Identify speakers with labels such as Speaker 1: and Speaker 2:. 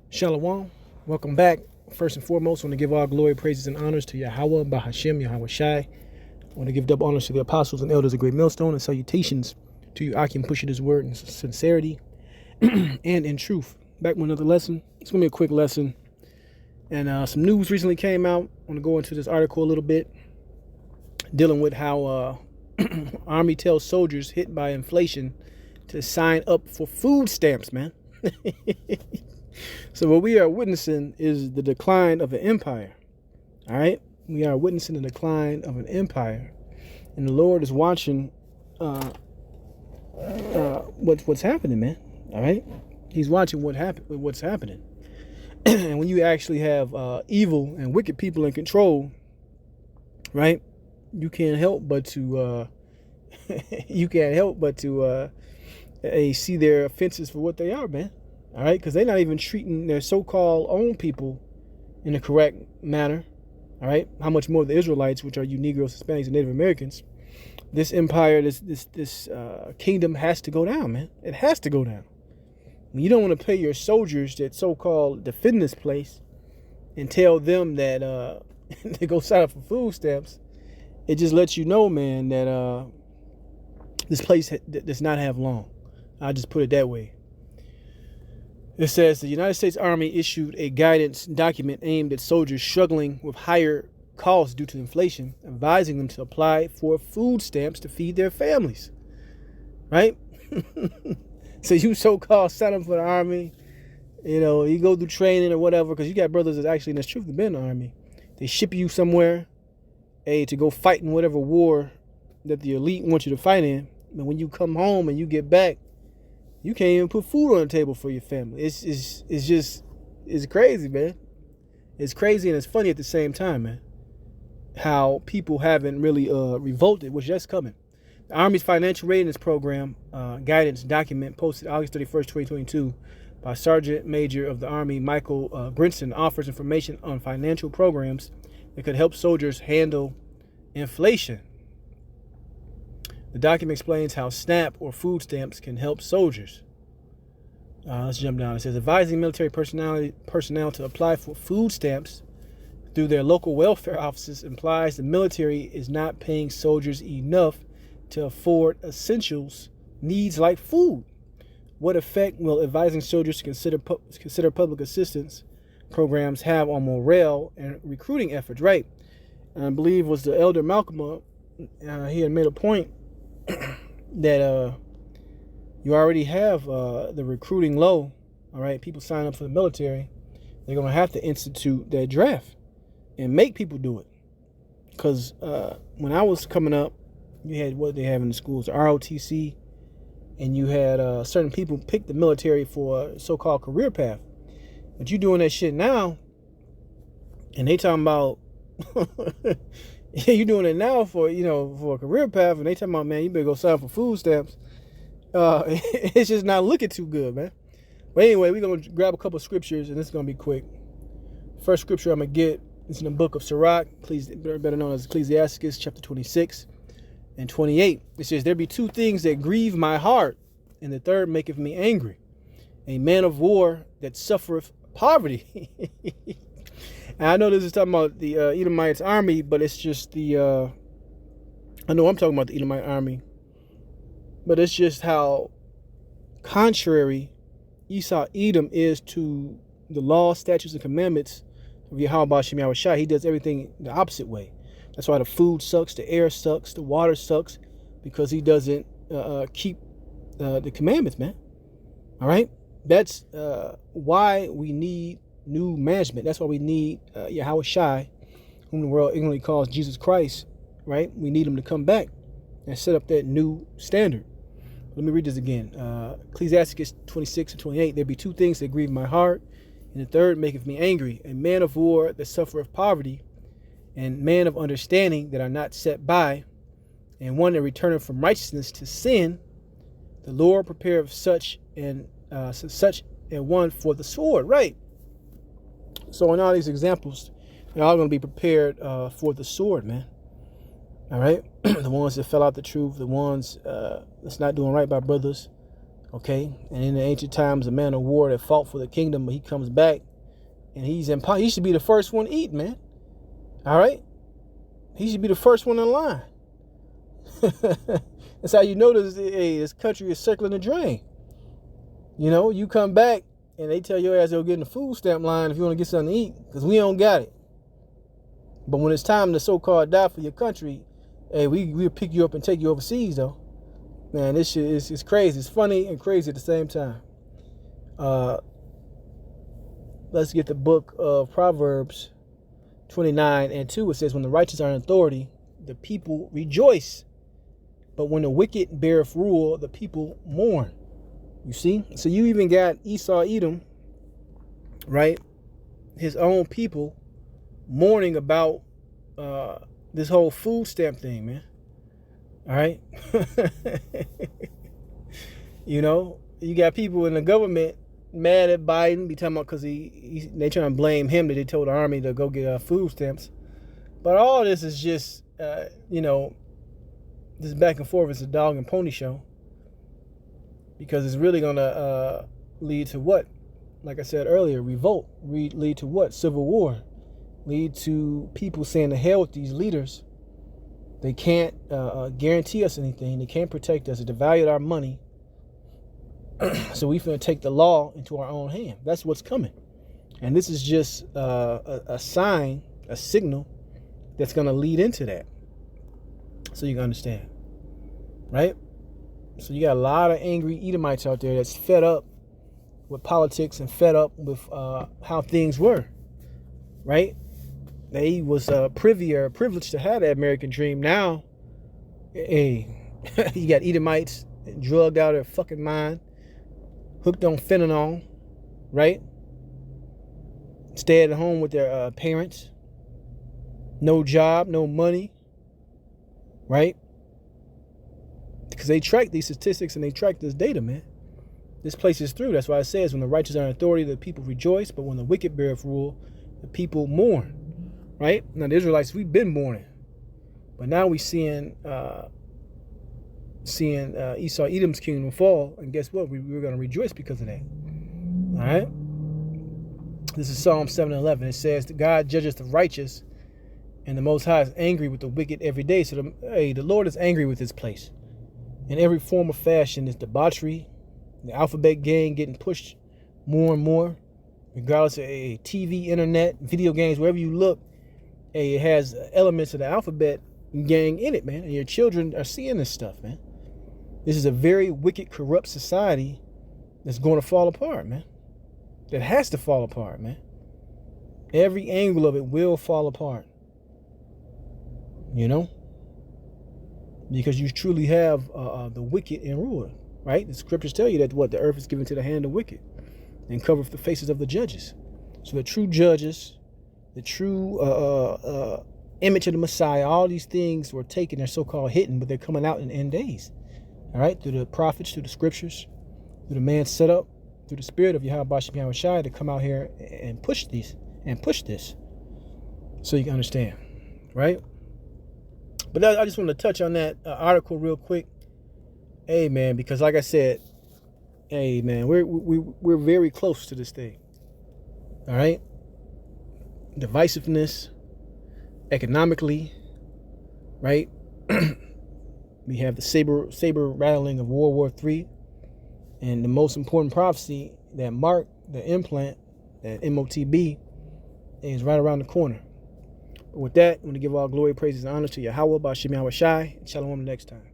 Speaker 1: Shalom. Welcome back. First and foremost, I want to give all glory, praises, and honors to Yahweh, Bahashem, Yahweh Shai. I want to give double honors to the apostles and elders of Great Millstone, and salutations to you, Akim, pushing his word in sincerity and in truth. Back with another lesson. It's going to be a quick lesson. And some news recently came out. I want to go into this article a little bit, dealing with how Army tells soldiers hit by inflation to sign up for food stamps, man. So what we are witnessing is the decline of an empire. All right, we are witnessing the decline of an empire, and the Lord is watching what's happening, man. All right, He's watching what's happening. And when you actually have evil and wicked people in control, right, you can't help but to see their offenses for what they are, man. All right, because they're not even treating their so-called own people in the correct manner. All right, how much more the Israelites, which are you Negroes, Hispanics, and Native Americans. This empire, this kingdom has to go down, man. It has to go down. You don't want to pay your soldiers that so-called defend this place and tell them that they go sign up for food stamps. It just lets you know, man, that this place does not have long. I'll just put it that way. It says the United States Army issued a guidance document aimed at soldiers struggling with higher costs due to inflation, advising them to apply for food stamps to feed their families. Right? So you so-called sign up for the Army, you go through training or whatever, because you got brothers that's actually in the truth have been in the Army. They ship you somewhere, to go fight in whatever war that the elite want you to fight in. And when you come home and you get back, you can't even put food on the table for your family. It's crazy, man. It's crazy and it's funny at the same time, man. How people haven't really revolted, which that's coming. The Army's financial readiness program guidance document posted August 31st, 2022 by Sergeant Major of the Army Michael Grinson offers information on financial programs that could help soldiers handle inflation. The document explains how SNAP or food stamps can help soldiers. Let's jump down. It says advising military personnel to apply for food stamps through their local welfare offices implies the military is not paying soldiers enough to afford essentials needs like food. What effect will advising soldiers to consider public assistance programs have on morale and recruiting efforts? Right. And I believe was the elder Malcolm. He had made a point that you already have the recruiting low. All right, people sign up for the military. They're going to have to institute that draft and make people do it. Because when I was coming up, you had what they have in the schools, the ROTC, and you had certain people pick the military for a so-called career path. But you doing that shit now, and they talking about you doing it now for for a career path, and they talking about, man, you better go sign up for food stamps. It's just not looking too good, man. But anyway, we're gonna grab a couple of scriptures, and this is gonna be quick. First scripture I'm gonna get is in the book of Sirach, better known as Ecclesiasticus, chapter 26 and 28. It says, "There be two things that grieve my heart, and the third maketh me angry: a man of war that suffereth poverty." And I know this is talking about the Edomites army, but it's just the I know I'm talking about the Edomite army, but it's just how contrary Edom is to the law, statutes, and commandments of Yahweh Bashem Yahweh Shai. He does everything the opposite way. That's why the food sucks, the air sucks, the water sucks, because he doesn't keep the commandments, man. All right? That's why we need new management. That's why we need Yahweh Shai, whom the world ignorantly calls Jesus Christ, right? We need him to come back and set up that new standard. Let me read this again. Ecclesiasticus 26 and 28. There be two things that grieve my heart, and the third maketh me angry: a man of war that suffereth poverty, and man of understanding that are not set by, and one that returneth from righteousness to sin. The Lord prepareth such and one for the sword. Right. So in all these examples, they're all going to be prepared for the sword, man. All right? The ones that fell out the truth, the ones that's not doing right by brothers, Okay, and in the ancient times, a man of war that fought for the kingdom, but he comes back and he's in power. He should be the first one to eat, man. All right, he should be the first one in line. That's how you notice this country is circling the drain. You know, you come back and they tell your ass they'll get in the food stamp line if you want to get something to eat, because we don't got it. But when it's time to so-called die for your country, hey, we'll pick you up and take you overseas, though. Man, this shit is crazy. It's funny and crazy at the same time. Let's get the book of Proverbs 29:2. It says, when the righteous are in authority, the people rejoice. But when the wicked beareth rule, the people mourn. You see? So you even got Esau Edom, right? His own people mourning about this whole food stamp thing, man. All right? You know, you got people in the government mad at Biden, be talking about because they trying to blame him that they told the army to go get food stamps. But all this is just, you know, this back and forth is a dog and pony show, because it's really going to lead to what? Like I said earlier, revolt. Lead to what? Civil war. Lead to people saying to hell with these leaders. They can't guarantee us anything. They can't protect us. They devalued our money. So we finna take the law into our own hand. That's what's coming. And this is just a sign, a signal that's going to lead into that. So you can understand. Right? So you got a lot of angry Edomites out there that's fed up with politics and fed up with how things were. Right? They was privileged to have that American dream. Now, hey, you got Edomites drugged out of their fucking mind, hooked on fentanyl, right? Stay at home with their parents. No job, no money, right? Because they track these statistics and they track this data, man. This place is through. That's why it says, when the righteous are in authority, the people rejoice, but when the wicked beareth rule, the people mourn. Right? Now, the Israelites, we've been mourning. But now we're seeing Esau Edom's kingdom fall. And guess what? We're going to rejoice because of that. All right? This is Psalm 7:11. It says that God judges the righteous, and the Most High is angry with the wicked every day. So, the Lord is angry with this place. In every form of fashion, is debauchery, the alphabet gang getting pushed more and more, regardless of TV, internet, video games, wherever you look. It has elements of the alphabet gang in it, man. And your children are seeing this stuff, man. This is a very wicked, corrupt society that's going to fall apart, man. That has to fall apart, man. Every angle of it will fall apart. You know? Because you truly have the wicked in rule, right? The scriptures tell you that the earth is given to the hand of the wicked and covereth the faces of the judges. So the true judges, the true image of the Messiah, all these things were taken, they're so-called hidden, but they're coming out in the end days. All right, through the prophets, through the scriptures, through the man set up, through the spirit of Yahweh Shem Shai to come out here and push this, so you can understand, right? But I just want to touch on that article real quick. Hey, man, because like I said, hey, man, we're very close to this thing. All right? Divisiveness, economically, right? We have the saber rattling of World War III, and the most important prophecy that marked the implant, that MOTB, is right around the corner. But with that, I'm going to give all glory, praises, and honor to Yahweh, Ba'Shem Yahweh Shai, and Shalom next time.